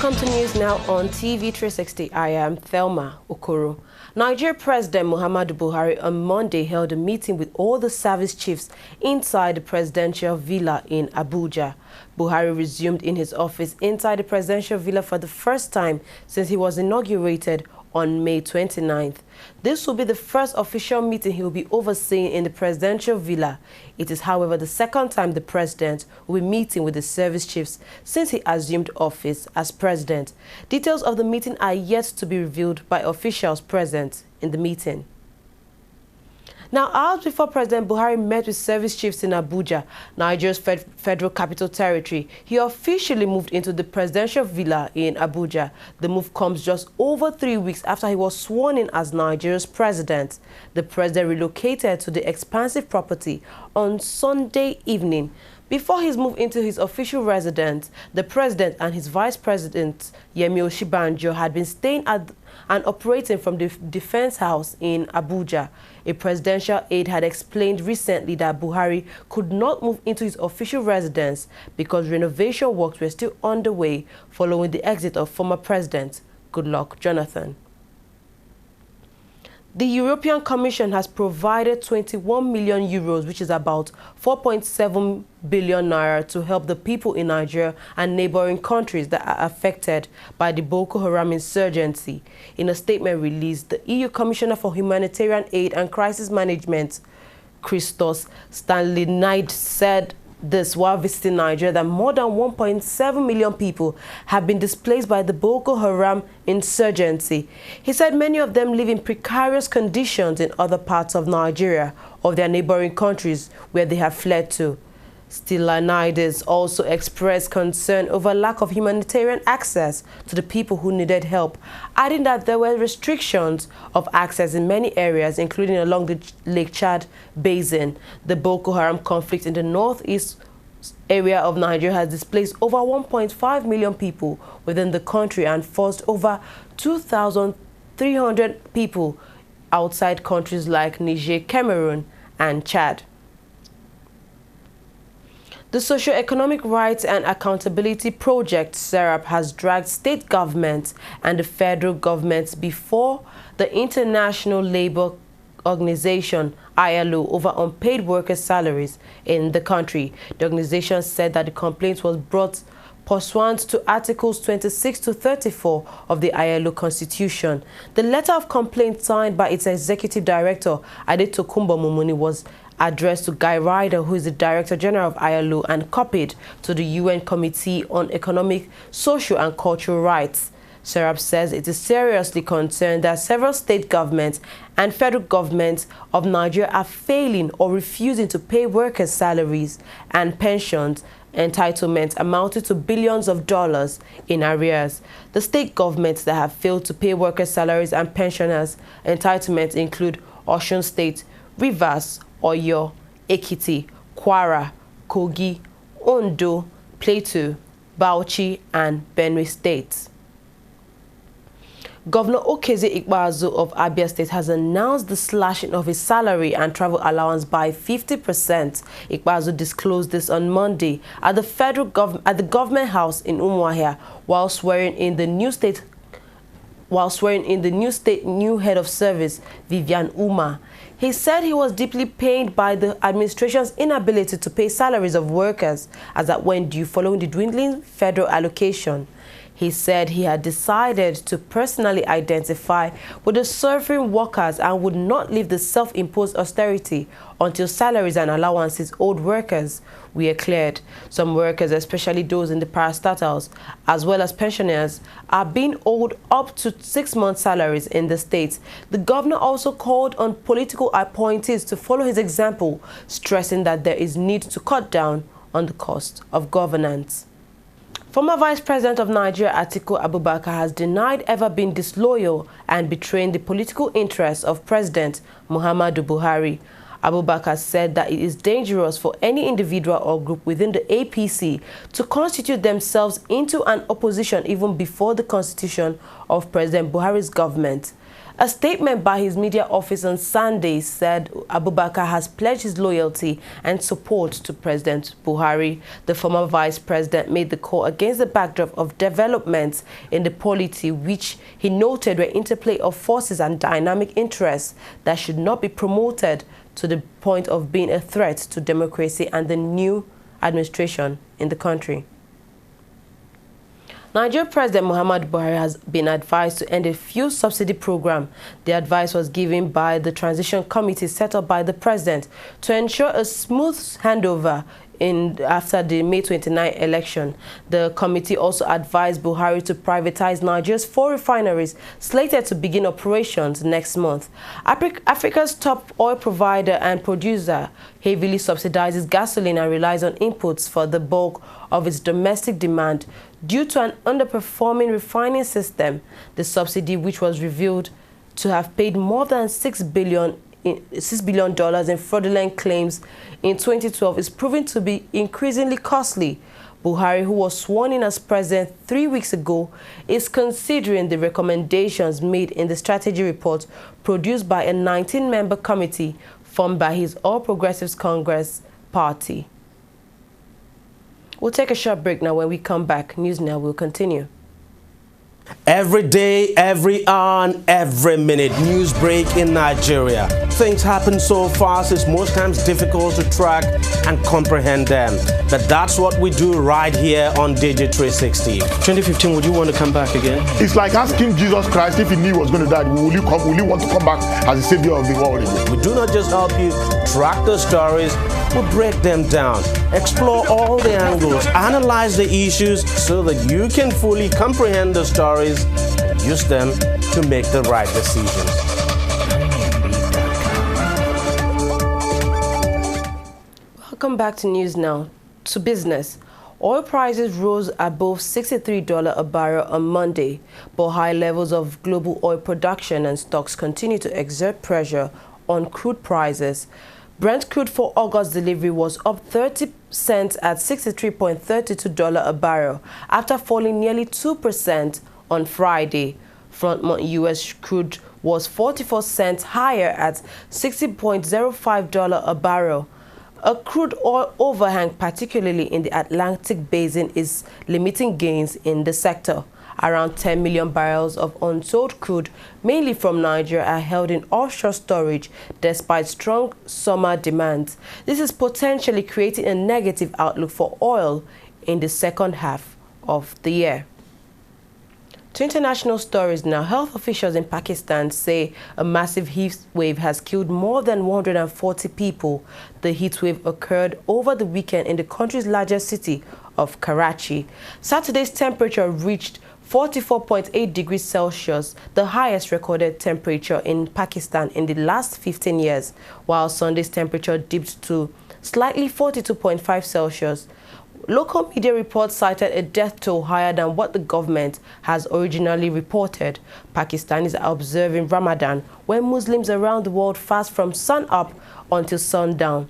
Welcome to news now on TV360. I am Thelma Okoro. Nigeria President Muhammadu Buhari on Monday held a meeting with all the service chiefs inside the presidential villa in Abuja. Buhari resumed in his office inside the presidential villa for the first time since he was inaugurated on May 29th. This will be the first official meeting he will be overseeing in the presidential villa. It is, however, the second time the president will be meeting with the service chiefs since he assumed office as president. Details of the meeting are yet to be revealed by officials present in the meeting. Now, hours before President Buhari met with service chiefs in Abuja, Nigeria's federal capital territory, he officially moved into the presidential villa in Abuja. The move comes just over 3 weeks after he was sworn in as Nigeria's president. The president relocated to the expansive property on Sunday evening. Before his move into his official residence, the president and his vice president, Yemi had been staying at and operating from the Defense House in Abuja. A presidential aide had explained recently that Buhari could not move into his official residence because renovation works were still underway following the exit of former President Goodluck Jonathan. The European Commission has provided 21 million euros, which is about 4.7 billion naira, to help the people in Nigeria and neighboring countries that are affected by the Boko Haram insurgency. In a statement released, the EU Commissioner for Humanitarian Aid and Crisis Management, Christos Stylianides, said this while visiting Nigeria that more than 1.7 million people have been displaced by the Boko Haram insurgency. He said many of them live in precarious conditions in other parts of Nigeria or their neighboring countries where they have fled to. Stylianides also expressed concern over lack of humanitarian access to the people who needed help, adding that there were restrictions of access in many areas, including along the Lake Chad basin. The Boko Haram conflict in the northeast area of Nigeria has displaced over 1.5 million people within the country and forced over 2,300 people outside countries like Niger, Cameroon, and Chad. The SocioEconomic Rights and Accountability Project, SERAP, has dragged state governments and the federal government before the International Labour Organization, ILO, over unpaid workers' salaries in the country. The organization said that the complaint was brought pursuant to Articles 26 to 34 of the ILO Constitution. The letter of complaint signed by its Executive Director, Adetokunbo Mumuni, was addressed to Guy Ryder, who is the Director General of ILO, and copied to the UN Committee on Economic, Social and Cultural Rights. SERAP says it is seriously concerned that several state governments and federal governments of Nigeria are failing or refusing to pay workers' salaries and pensions entitlements amounted to billions of dollars in arrears. The state governments that have failed to pay workers' salaries and pensioners' entitlements include Osun State, Rivers, Oyo, Ekiti, Kwara, Kogi, Ondo, Plateau, Bauchi, and Benue states. Governor Okezie Iguazu of Abia State has announced the slashing of his salary and travel allowance by 50%. Iguazu disclosed this on Monday at the government house in Umuahia while swearing in the new head of service, Vivian Uma. He said he was deeply pained by the administration's inability to pay salaries of workers as that went due following the dwindling federal allocation. He said he had decided to personally identify with the suffering workers and would not leave the self-imposed austerity until salaries and allowances owed workers were cleared. Some workers, especially those in the parastatals, as well as pensioners, are being owed up to 6 months' salaries in the state. The governor also called on political appointees to follow his example, stressing that there is need to cut down on the cost of governance. Former Vice President of Nigeria, Atiku Abubakar, has denied ever being disloyal and betraying the political interests of President Muhammadu Buhari. Abubakar said that it is dangerous for any individual or group within the APC to constitute themselves into an opposition even before the constitution of President Buhari's government. A statement by his media office on Sunday said Abubakar has pledged his loyalty and support to President Buhari. The former vice president made the call against the backdrop of developments in the polity, which he noted were interplay of forces and dynamic interests that should not be promoted to the point of being a threat to democracy and the new administration in the country. Nigeria President Muhammadu Buhari has been advised to end a fuel subsidy program. The advice was given by the transition committee set up by the president to ensure a smooth handover after the May 29 election. The committee also advised Buhari to privatize Nigeria's 4 refineries slated to begin operations next month. Africa's top oil provider and producer heavily subsidizes gasoline and relies on imports for the bulk of its domestic demand due to an underperforming refining system. The subsidy, which was revealed to have paid more than $6 billion in fraudulent claims in 2012, is proving to be increasingly costly. Buhari, who was sworn in as president 3 weeks ago, is considering the recommendations made in the strategy report produced by a 19-member committee formed by his All Progressives Congress party. We'll take a short break now. When we come back, News Now will continue. Every day, every hour, and every minute, news break in Nigeria. Things happen so fast, it's most times difficult to track and comprehend them. But that's what we do right here on TV360. 2015, would you want to come back again? It's like asking Jesus Christ if he knew he was going to die, will you want to come back as the savior of the world again? We do not just help you track the stories, we break them down, explore all the angles, analyze the issues so that you can fully comprehend the stories and use them to make the right decisions. Welcome back to News Now. To business. Oil prices rose above $63 a barrel on Monday, but high levels of global oil production and stocks continue to exert pressure on crude prices. Brent crude for August delivery was up 30 cents at $63.32 a barrel after falling nearly 2% on Friday. Front-month U.S. crude was 44 cents higher at $60.05 a barrel. A crude oil overhang, particularly in the Atlantic Basin, is limiting gains in the sector. Around 10 million barrels of unsold crude, mainly from Nigeria, are held in offshore storage despite strong summer demand. This is potentially creating a negative outlook for oil in the second half of the year. To international stories now, health officials in Pakistan say a massive heat wave has killed more than 140 people. The heat wave occurred over the weekend in the country's largest city of Karachi. Saturday's temperature reached 44.8 degrees Celsius, the highest recorded temperature in Pakistan in the last 15 years, while Sunday's temperature dipped to slightly 42.5 Celsius. Local media reports cited a death toll higher than what the government has originally reported. Pakistan is observing Ramadan, where Muslims around the world fast from sun-up until sundown.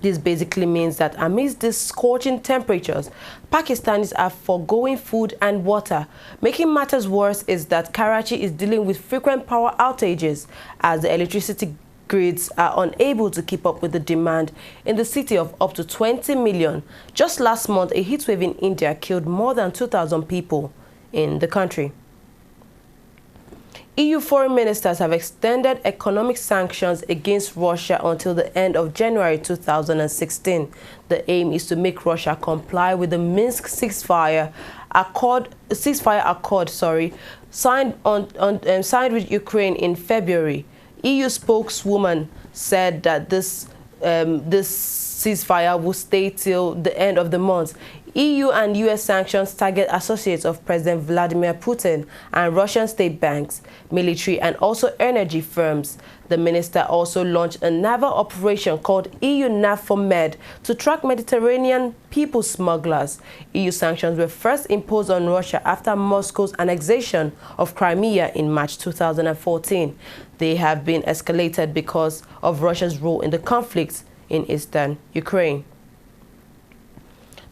This basically means that amidst these scorching temperatures, Pakistanis are foregoing food and water. Making matters worse is that Karachi is dealing with frequent power outages as the electricity grids are unable to keep up with the demand in the city of up to 20 million. Just last month, a heatwave in India killed more than 2,000 people in the country. EU foreign ministers have extended economic sanctions against Russia until the end of January 2016. The aim is to make Russia comply with the Minsk ceasefire accord, signed with Ukraine in February. EU spokeswoman said that this ceasefire will stay till the end of the month. EU and US sanctions target associates of President Vladimir Putin and Russian state banks, military and also energy firms. The minister also launched a naval operation called EU NAVFOR-Med to track Mediterranean people smugglers. EU sanctions were first imposed on Russia after Moscow's annexation of Crimea in March 2014. They have been escalated because of Russia's role in the conflict in eastern Ukraine.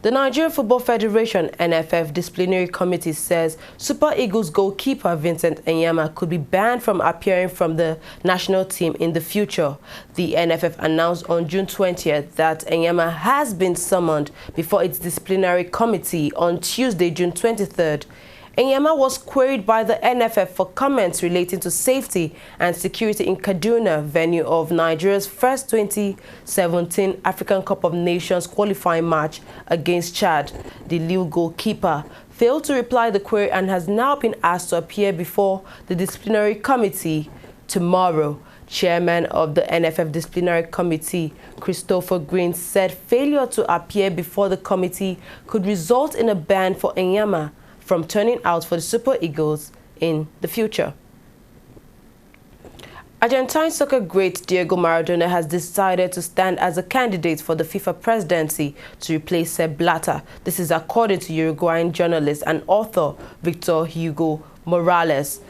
The Nigerian Football Federation NFF Disciplinary Committee says Super Eagles goalkeeper Vincent Enyeama could be banned from appearing from the national team in the future. The NFF announced on June 20th that Enyeama has been summoned before its disciplinary committee on Tuesday, June 23rd. Enyeama was queried by the NFF for comments relating to safety and security in Kaduna, venue of Nigeria's first 2017 African Cup of Nations qualifying match against Chad. The Lille goalkeeper failed to reply the query and has now been asked to appear before the disciplinary committee tomorrow. Chairman of the NFF Disciplinary Committee, Christopher Green, said failure to appear before the committee could result in a ban for Enyeama from turning out for the Super Eagles in the future. Argentine soccer great Diego Maradona has decided to stand as a candidate for the FIFA presidency to replace Sepp Blatter. This is according to Uruguayan journalist and author Victor Hugo Morales.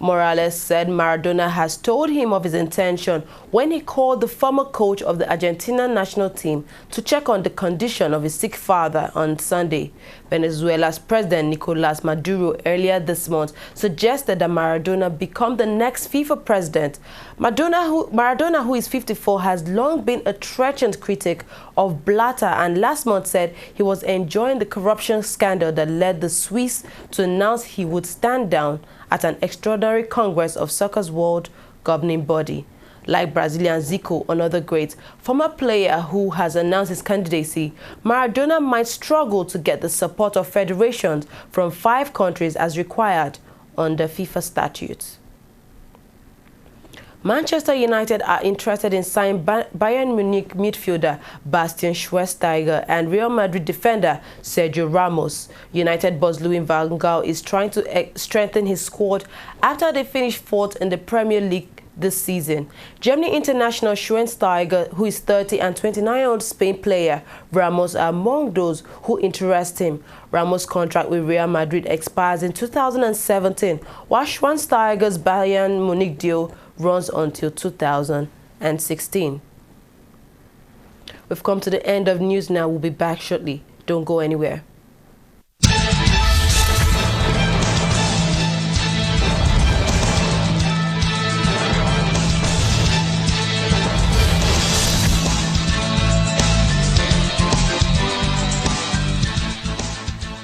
Morales said Maradona has told him of his intention when he called the former coach of the Argentina national team to check on the condition of his sick father on Sunday. Venezuela's President Nicolas Maduro earlier this month suggested that Maradona become the next FIFA president. Maradona, who is 54, has long been a trenchant critic of Blatter and last month said he was enjoying the corruption scandal that led the Swiss to announce he would stand down at an extraordinary Congress of Soccer's world governing body. Like Brazilian Zico, another great former player who has announced his candidacy, Maradona might struggle to get the support of federations from 5 countries as required under FIFA statutes. Manchester United are interested in signing Bayern Munich midfielder Bastian Schweinsteiger and Real Madrid defender Sergio Ramos. United boss Louis van Gaal is trying to strengthen his squad after they finished 4th in the Premier League this season. Germany international Schweinsteiger, who is 30, and 29-year-old Spain player Ramos are among those who interest him. Ramos' contract with Real Madrid expires in 2017, while Schweinsteiger's Bayern Munich deal runs until 2016. We've come to the end of news now. We'll be back shortly. Don't go anywhere.